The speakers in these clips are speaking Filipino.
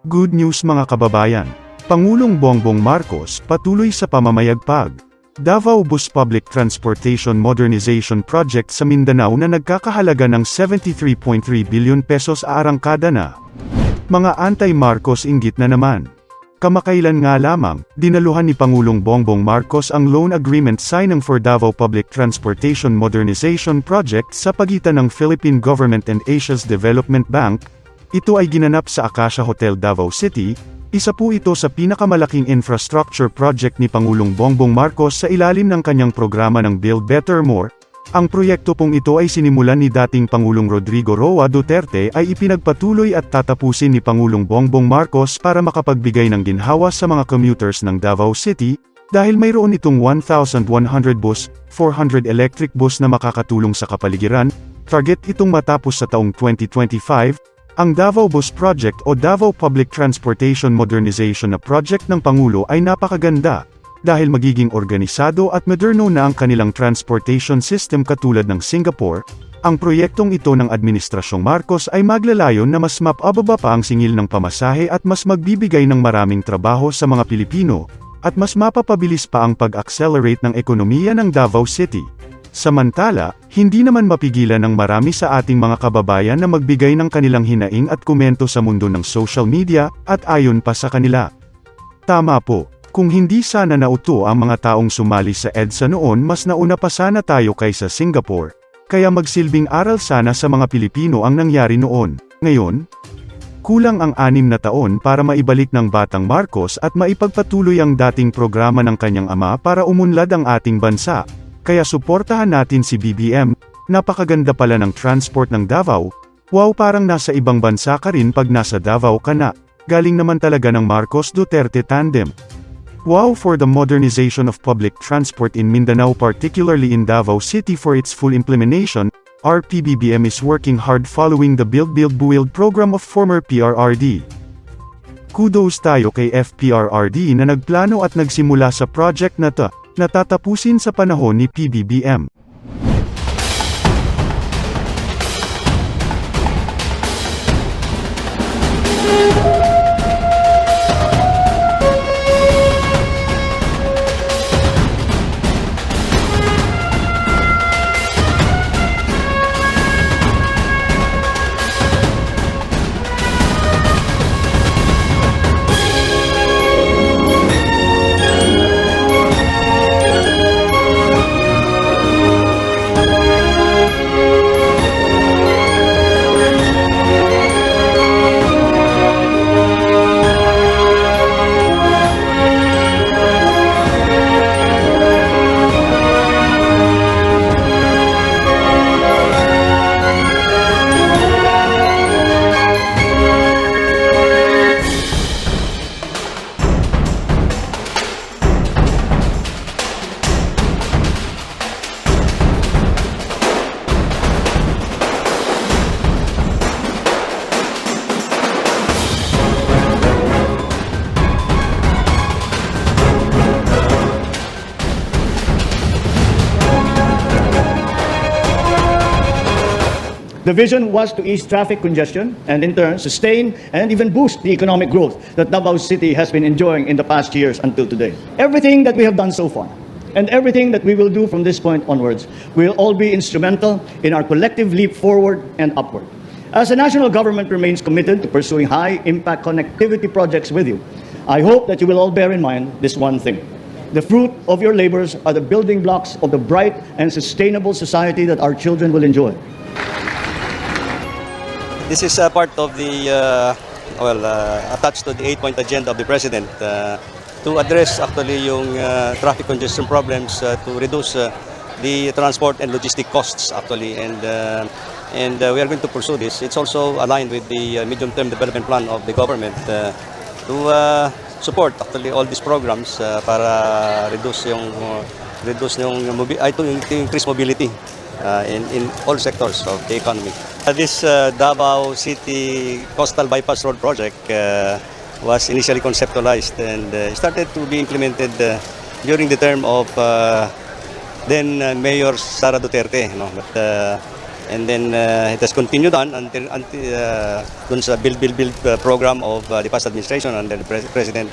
Good news mga kababayan. Pangulong Bongbong Marcos patuloy sa pamamayagpag. Davao Bus Public Transportation Modernization Project sa Mindanao na nagkakahalaga ng 73.3 billion pesos aarangkada na. Mga anti-Marcos inggit na naman. Kamakailan nga lamang, dinaluhan ni Pangulong Bongbong Marcos ang loan agreement signing for Davao Public Transportation Modernization Project sa pagitan ng Philippine Government and Asia's Development Bank. Ito ay ginanap sa Acacia Hotel Davao City. Isa po ito sa pinakamalaking infrastructure project ni Pangulong Bongbong Marcos sa ilalim ng kanyang programa ng Build Better More. Ang proyekto pong ito ay sinimulan ni dating Pangulong Rodrigo Roa Duterte ay ipinagpatuloy at tatapusin ni Pangulong Bongbong Marcos para makapagbigay ng ginhawa sa mga commuters ng Davao City, dahil mayroon itong 1,100 bus, 400 electric bus na makakatulong sa kapaligiran. Target itong matapos sa taong 2025. Ang Davao Bus Project o Davao Public Transportation Modernization na project ng Pangulo ay napakaganda, dahil magiging organisado at moderno na ang kanilang transportation system katulad ng Singapore. Ang proyektong ito ng Administrasyong Marcos ay maglalayon na mas mapababa pa ang singil ng pamasahe at mas magbibigay ng maraming trabaho sa mga Pilipino, at mas mapapabilis pa ang pag-accelerate ng ekonomiya ng Davao City. Samantala, hindi naman mapigilan ng marami sa ating mga kababayan na magbigay ng kanilang hinaing at komento sa mundo ng social media, at ayon pa sa kanila. Tama po, kung hindi sana nauto ang mga taong sumali sa EDSA noon, mas nauna pa sana tayo kaysa Singapore. Kaya magsilbing aral sana sa mga Pilipino ang nangyari noon. Ngayon, kulang ang 6 na taon para maibalik ng Batang Marcos at maipagpatuloy ang dating programa ng kanyang ama para umunlad ang ating bansa. Kaya suportahan natin si BBM. Napakaganda pala ng transport ng Davao. Wow, parang nasa ibang bansa ka rin pag nasa Davao ka na. Galing naman talaga ng Marcos-Duterte tandem. Wow for the modernization of public transport in Mindanao, particularly in Davao City for its full implementation. Our PBBM is working hard following the Build program of former PRRD. Kudos tayo kay FPRRD na nagplano at nagsimula sa project na to, natatapusin sa panahon ni PBBM. The vision was to ease traffic congestion and in turn sustain and even boost the economic growth that Davao City has been enjoying in the past years until today. Everything that we have done so far and everything that we will do from this point onwards will all be instrumental in our collective leap forward and upward. As the national government remains committed to pursuing high-impact connectivity projects with you, I hope that you will all bear in mind this one thing. The fruit of your labors are the building blocks of the bright and sustainable society that our children will enjoy. This is part of the, attached to the 8-point agenda of the President to address actually yung traffic congestion problems to reduce the transport and logistic costs actually, and we are going to pursue this. It's also aligned with the medium-term development plan of the government to support actually all these programs para to increase mobility in all sectors of the economy. This Davao City Coastal Bypass Road project was initially conceptualized and started to be implemented during the term of then Mayor Sara Duterte. And then it has continued on until dun sa build program of the past administration under the President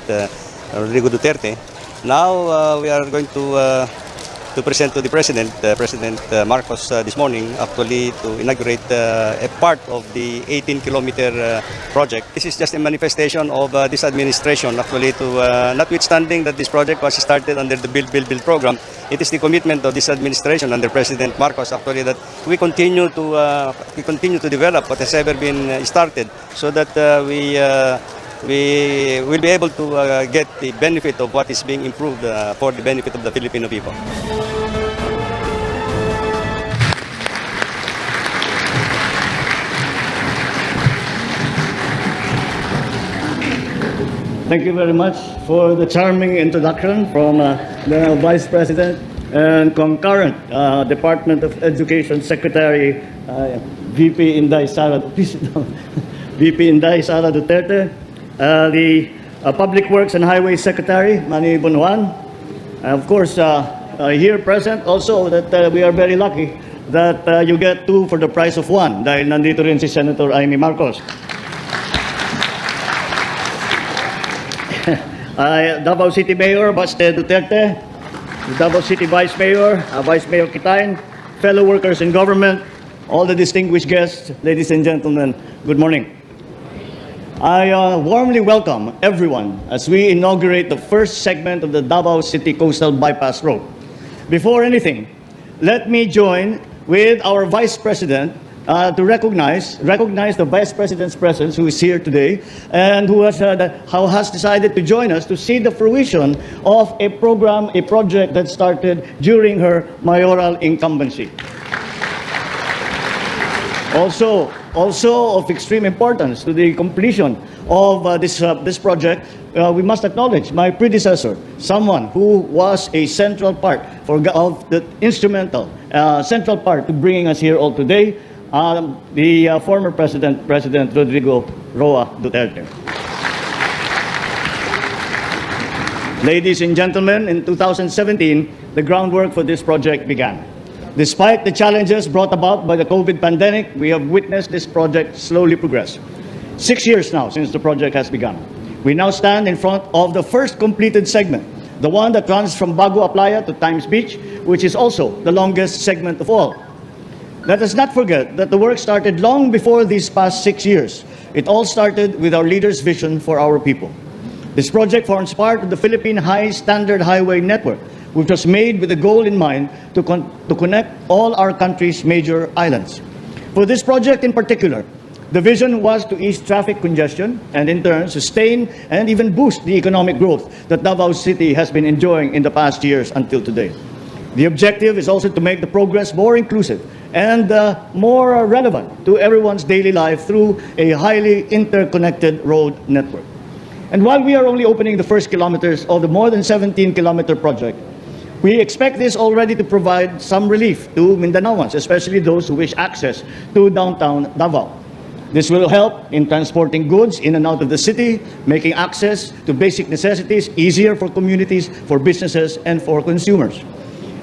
Rodrigo Duterte. Now we are going to present to the President, President Marcos this morning, actually to inaugurate a part of the 18-kilometer project. This is just a manifestation of this administration, actually, to notwithstanding that this project was started under the build program. It is the commitment of this administration under President Marcos, actually, that we continue to develop what has ever been started, so that we will be able to get the benefit of what is being improved for the benefit of the Filipino people. Thank you very much for the charming introduction from the Vice President and concurrent Department of Education Secretary, VP SARA, VP SARA Duterte, the Public Works and Highways Secretary, MANNY, of course, here present also that we are very lucky that you get two for the price of one dahil nandito rin si Senator Amy Marcos. Davao City Mayor Baste Duterte, Davao City Vice Mayor, Vice Mayor Kitain, fellow workers in government, all the distinguished guests, ladies and gentlemen, good morning. I warmly welcome everyone as we inaugurate the first segment of the Davao City Coastal Bypass Road. Before anything, let me join with our Vice President to recognize the Vice President's presence, who is here today, and who has decided to join us to see the fruition of a project that started during her mayoral incumbency. Also of extreme importance to the completion of this project, we must acknowledge my predecessor, someone who was a central part central part to bringing us here all today, the former President Rodrigo Roa Duterte. Ladies and gentlemen, in 2017, the groundwork for this project began. Despite the challenges brought about by the COVID pandemic, we have witnessed this project slowly progress. 6 years now since the project has begun. We now stand in front of the first completed segment, the one that runs from Bago Aplaya to Times Beach, which is also the longest segment of all. Let us not forget that the work started long before these past 6 years. It all started with our leader's vision for our people. This project forms part of the Philippine High Standard Highway Network, which was made with the goal in mind to connect all our country's major islands. For this project in particular, the vision was to ease traffic congestion and in turn sustain and even boost the economic growth that Davao City has been enjoying in the past years until today. The objective is also to make the progress more inclusive and more relevant to everyone's daily life through a highly interconnected road network. And while we are only opening the first kilometers of the more than 17-kilometer project, we expect this already to provide some relief to Mindanaoans, especially those who wish access to downtown Davao. This will help in transporting goods in and out of the city, making access to basic necessities easier for communities, for businesses, and for consumers.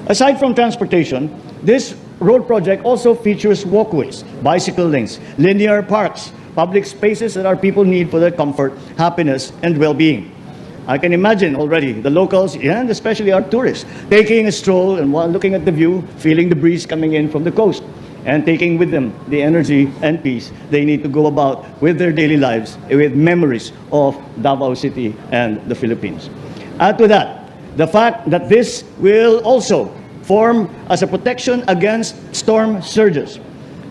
Aside from transportation, this road project also features walkways, bicycle lanes, linear parks, public spaces that our people need for their comfort, happiness, and well-being. I can imagine already the locals, and especially our tourists, taking a stroll and while looking at the view, feeling the breeze coming in from the coast, and taking with them the energy and peace they need to go about with their daily lives, with memories of Davao City and the Philippines. Add to that, the fact that this will also form as a protection against storm surges.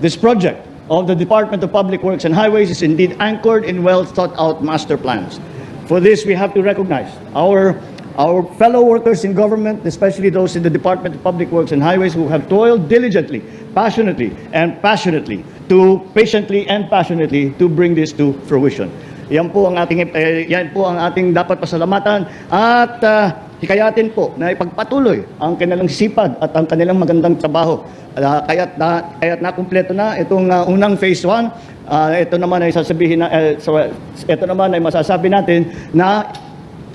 This project of the Department of Public Works and Highways is indeed anchored in well-thought-out master plans. For this, we have to recognize our fellow workers in government, especially those in the Department of Public Works and Highways who have toiled diligently, patiently and passionately to bring this to fruition. Yan po ang ating dapat pasalamatan at hikayatin po na ipagpatuloy ang kanilang sipag at ang kanilang magandang trabaho. Kaya't nakumpleto na itong unang phase 1. Ito naman ay masasabi natin na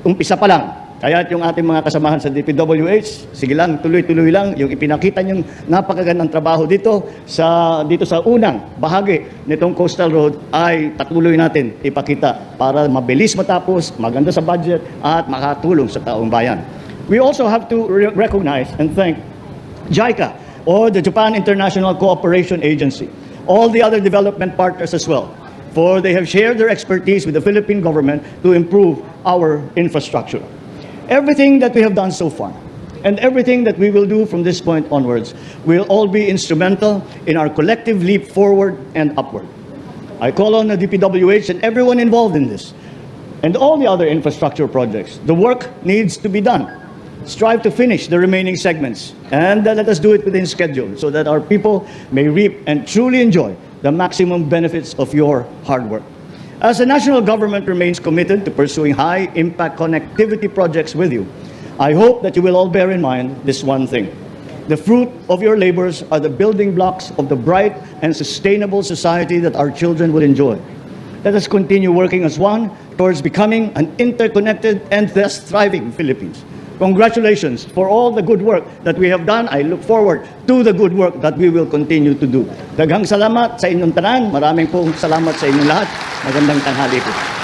umpisa pa lang Kaya yung ating mga kasamahan sa DPWH, sige lang, tuloy-tuloy lang. Yung ipinakita niyong napakagandang trabaho dito sa unang bahagi nitong Coastal Road ay patuloy natin ipakita para mabilis matapos, maganda sa budget, at makatulong sa taong bayan. We also have to recognize and thank JICA, or the Japan International Cooperation Agency, all the other development partners as well, for they have shared their expertise with the Philippine government to improve our infrastructure. Everything that we have done so far, and everything that we will do from this point onwards, will all be instrumental in our collective leap forward and upward. I call on the DPWH and everyone involved in this, and all the other infrastructure projects. The work needs to be done. Strive to finish the remaining segments, and let us do it within schedule so that our people may reap and truly enjoy the maximum benefits of your hard work. As the national government remains committed to pursuing high-impact connectivity projects with you, I hope that you will all bear in mind this one thing. The fruit of your labors are the building blocks of the bright and sustainable society that our children will enjoy. Let us continue working as one towards becoming an interconnected and thus thriving Philippines. Congratulations for all the good work that we have done. I look forward to the good work that we will continue to do. Daghang salamat sa inyong tanan. Maraming pong salamat sa inyong lahat. Magandang tanghali po.